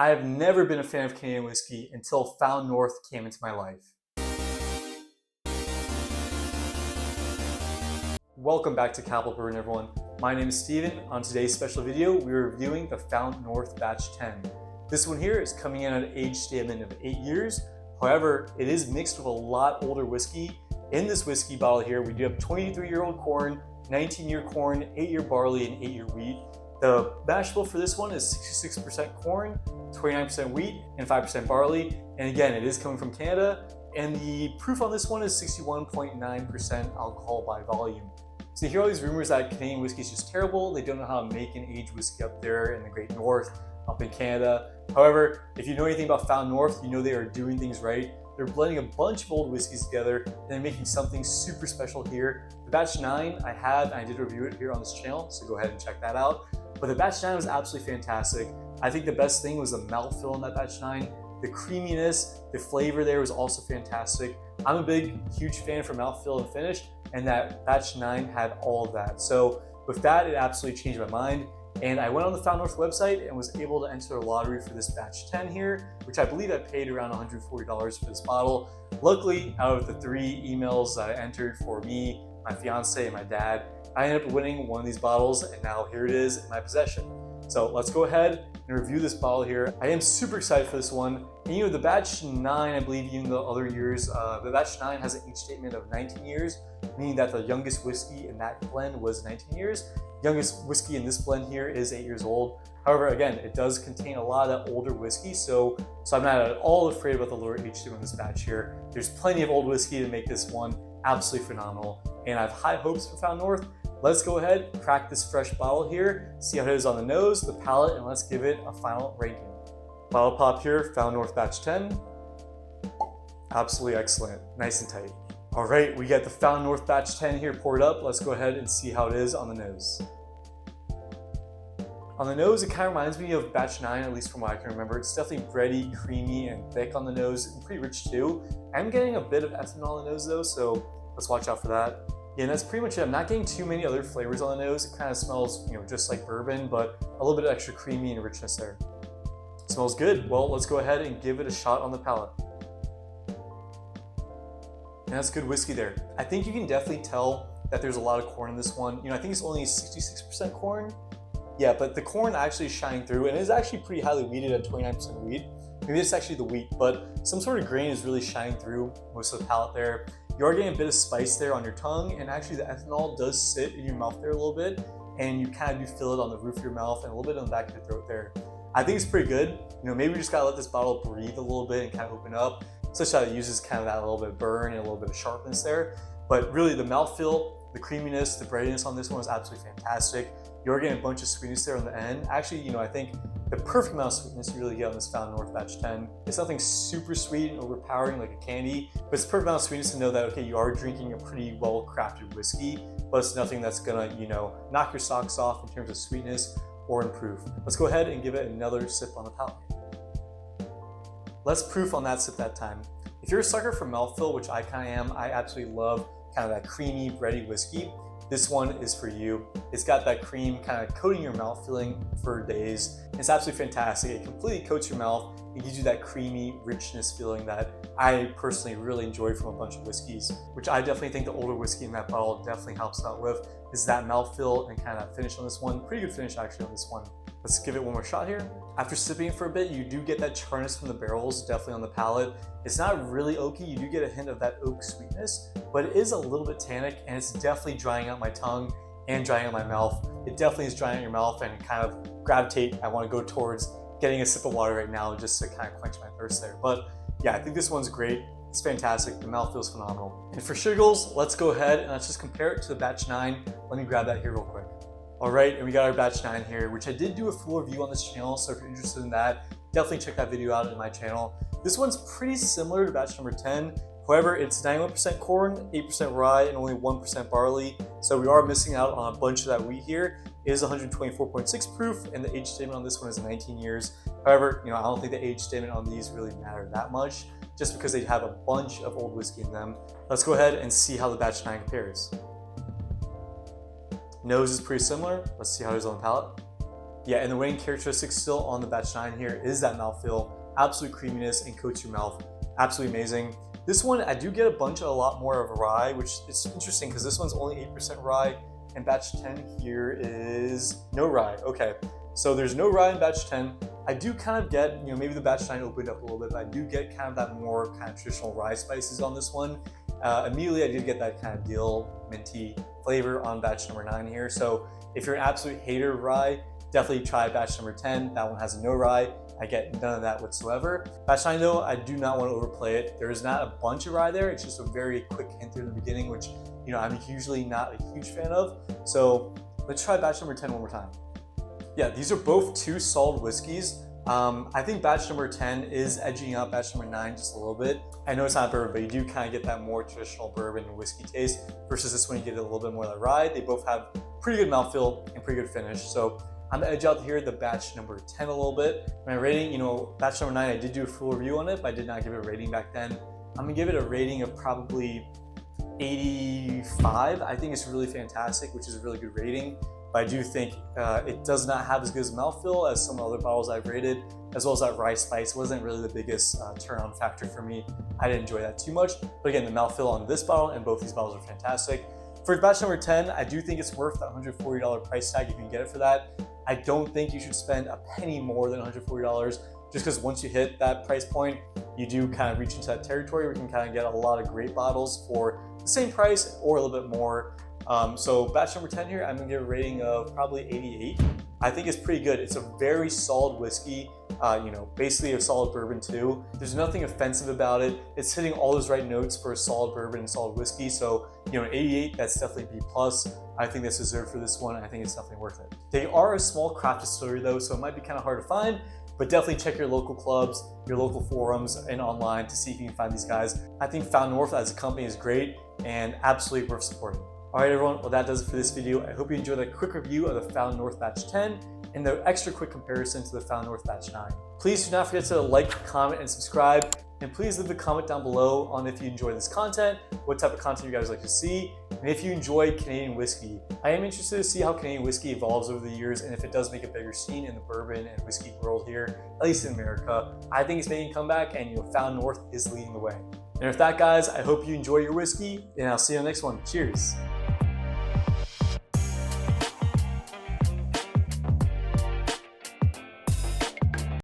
I have never been a fan of Canadian whiskey until Found North came into my life. Welcome back to Capitol Bourbon, everyone. My name is Steven. On today's special video, we're reviewing the Found North Batch 10. This one here is coming in at an age statement of 8 years. However, it is mixed with a lot older whiskey. In this whiskey bottle here, we do have 23-year-old corn, 19-year corn, 8-year barley, and 8-year wheat. The mash bill for this one is 66% corn, 29% wheat, and 5% barley. And again, it is coming from Canada. And the proof on this one is 61.9% alcohol by volume. So you hear all these rumors that Canadian whiskey is just terrible. They don't know how to make and age whiskey up there in the Great North, up in Canada. However, if you know anything about Found North, you know they are doing things right. They're blending a bunch of old whiskeys together and they're making something super special here. The Batch 9 I had, and I did review it here on this channel, so go ahead and check that out. But the Batch 9 was absolutely fantastic. I think the best thing was the mouthfeel in that Batch 9. The creaminess, the flavor there was also fantastic. I'm a huge fan for mouthfeel and finish, and that Batch 9 had all of that. So with that, it absolutely changed my mind. And I went on the Found North website and was able to enter a lottery for this Batch 10 here, which I believe I paid around $140 for this bottle. Luckily, out of the 3 emails that I entered for me, my fiance, and my dad, I ended up winning one of these bottles, and now here it is in my possession. So let's go ahead and review this bottle here. I am super excited for this one. And you know, the Batch 9, I believe even the other years, the Batch 9 has an age statement of 19 years, meaning that the youngest whiskey in that blend was 19 years. Youngest whiskey in this blend here is 8 years old. However, again, it does contain a lot of that older whiskey, so I'm not at all afraid about the lower age statement in this batch here. There's plenty of old whiskey to make this one absolutely phenomenal, and I have high hopes for Found North. Let's go ahead, crack this fresh bottle here, see how it is on the nose, the palate, and let's give it a final ranking. Bottle pop here, Found North Batch 10. Absolutely excellent, nice and tight. All right, we got the Found North Batch 10 here poured up. Let's go ahead and see how it is on the nose. On the nose, it kind of reminds me of Batch 9, at least from what I can remember. It's definitely bready, creamy, and thick on the nose, and pretty rich too. I'm getting a bit of ethanol on the nose though, so let's watch out for that. Yeah, and that's pretty much it. I'm not getting too many other flavors on the nose. It kind of smells, just like bourbon, but a little bit of extra creamy and richness there. It smells good. Well, let's go ahead and give it a shot on the palate. And that's good whiskey there. I think you can definitely tell that there's a lot of corn in this one. I think it's only 66% corn. Yeah, but the corn actually is shining through, and it is actually pretty highly wheated at 29% wheat. Maybe it's actually the wheat, but some sort of grain is really shining through most of the palate there. You are getting a bit of spice there on your tongue, and actually the ethanol does sit in your mouth there a little bit, and you kind of do feel it on the roof of your mouth and a little bit on the back of your throat there. I think it's pretty good. Maybe we just gotta let this bottle breathe a little bit and kind of open up, such that it uses kind of that little bit of burn and a little bit of sharpness there. But really the mouthfeel, the creaminess, the breadiness on this one is absolutely fantastic. You're getting a bunch of sweetness there on the end. Actually, I think the perfect amount of sweetness you really get on this Found North Batch 10. It's nothing super sweet and overpowering like a candy, but it's the perfect amount of sweetness to know that, okay, you are drinking a pretty well-crafted whiskey, but it's nothing that's gonna, knock your socks off in terms of sweetness or improve. Let's go ahead and give it another sip on the palate. Let's proof on that sip that time. If you're a sucker for mouthfeel, which I kind of am, I absolutely love kind of that creamy, bready whiskey. This one is for you. It's got that cream kind of coating your mouth feeling for days. It's absolutely fantastic. It completely coats your mouth. It gives you that creamy richness feeling that I personally really enjoy from a bunch of whiskeys, which I definitely think the older whiskey in that bottle definitely helps out with, is that mouthfeel and kind of finish on this one. Pretty good finish actually on this one. Let's give it one more shot here. After sipping for a bit, you do get that charness from the barrels, definitely on the palate. It's not really oaky, you do get a hint of that oak sweetness, but it is a little bit tannic, and it's definitely drying out my tongue and drying out my mouth. It definitely is drying out your mouth and kind of gravitate. I want to go towards getting a sip of water right now just to kind of quench my thirst there. But yeah, I think this one's great. It's fantastic. The mouth feels phenomenal. And for shiggles, let's go ahead and let's just compare it to the Batch 9. Let me grab that here real quick. All right, and we got our Batch 9 here, which I did do a full review on this channel, so if you're interested in that, definitely check that video out in my channel. This one's pretty similar to batch number 10. However, it's 91% corn, 8% rye, and only 1% barley. So we are missing out on a bunch of that wheat here. It is 124.6 proof, and the age statement on this one is 19 years. However, I don't think the age statement on these really matter that much, just because they have a bunch of old whiskey in them. Let's go ahead and see how the batch 9 compares. Nose is pretty similar. Let's see how it is on the palate. Yeah, and the winning characteristic still on the batch 9 here is that mouthfeel, absolute creaminess and coats your mouth. Absolutely amazing. This one, I do get a lot more of rye, which is interesting because this one's only 8% rye, and batch 10 here is no rye. Okay, so there's no rye in batch 10. I do kind of get, maybe the batch 9 opened up a little bit, but I do get kind of that more kind of traditional rye spices on this one. Immediately, I did get that kind of dill, minty flavor on batch number 9 here. So if you're an absolute hater of rye, definitely try batch number 10. That one has no rye. I get none of that whatsoever. Batch 9 though, I do not want to overplay it. There's not a bunch of rye there. It's just a very quick hint in the beginning, which I'm usually not a huge fan of. So let's try batch number 10 one more time. Yeah, these are both 2 solid whiskeys. I think batch number 10 is edging out batch number 9 just a little bit. I know it's not bourbon, but you do kind of get that more traditional bourbon and whiskey taste versus this one you get a little bit more of that rye. They both have pretty good mouthfeel and pretty good finish. So I'm gonna edge out here the batch number 10 a little bit. My rating, batch number 9, I did do a full review on it, but I did not give it a rating back then. I'm gonna give it a rating of probably 85. I think it's really fantastic, which is a really good rating. But I do think it does not have as good as mouthfeel as some other bottles I've rated, as well as that rye spice wasn't really the biggest turn-on factor for me. I didn't enjoy that too much. But again, the mouthfeel on this bottle and both these bottles are fantastic. For batch number 10, I do think it's worth that $140 price tag if you can get it for that. I don't think you should spend a penny more than $140 just because once you hit that price point, you do kind of reach into that territory where you can kind of get a lot of great bottles for the same price or a little bit more. So batch number 10 here, I'm gonna give a rating of probably 88. I think it's pretty good. It's a very solid whiskey, basically a solid bourbon too. There's nothing offensive about it. It's hitting all those right notes for a solid bourbon and solid whiskey. So, an 88, that's definitely B+. I think that's deserved for this one. I think it's definitely worth it. They are a small craft distillery though, so it might be kind of hard to find, but definitely check your local clubs, your local forums, and online to see if you can find these guys. I think Found North as a company is great and absolutely worth supporting. All right, everyone, well, that does it for this video. I hope you enjoyed a quick review of the Found North Batch 10 and the extra quick comparison to the Found North Batch 9. Please do not forget to like, comment, and subscribe. And please leave a comment down below on if you enjoy this content, what type of content you guys like to see, and if you enjoy Canadian whiskey. I am interested to see how Canadian whiskey evolves over the years and if it does make a bigger scene in the bourbon and whiskey world here, at least in America. I think it's making a comeback and Found North is leading the way. And with that, guys, I hope you enjoy your whiskey and I'll see you in the next one. Cheers.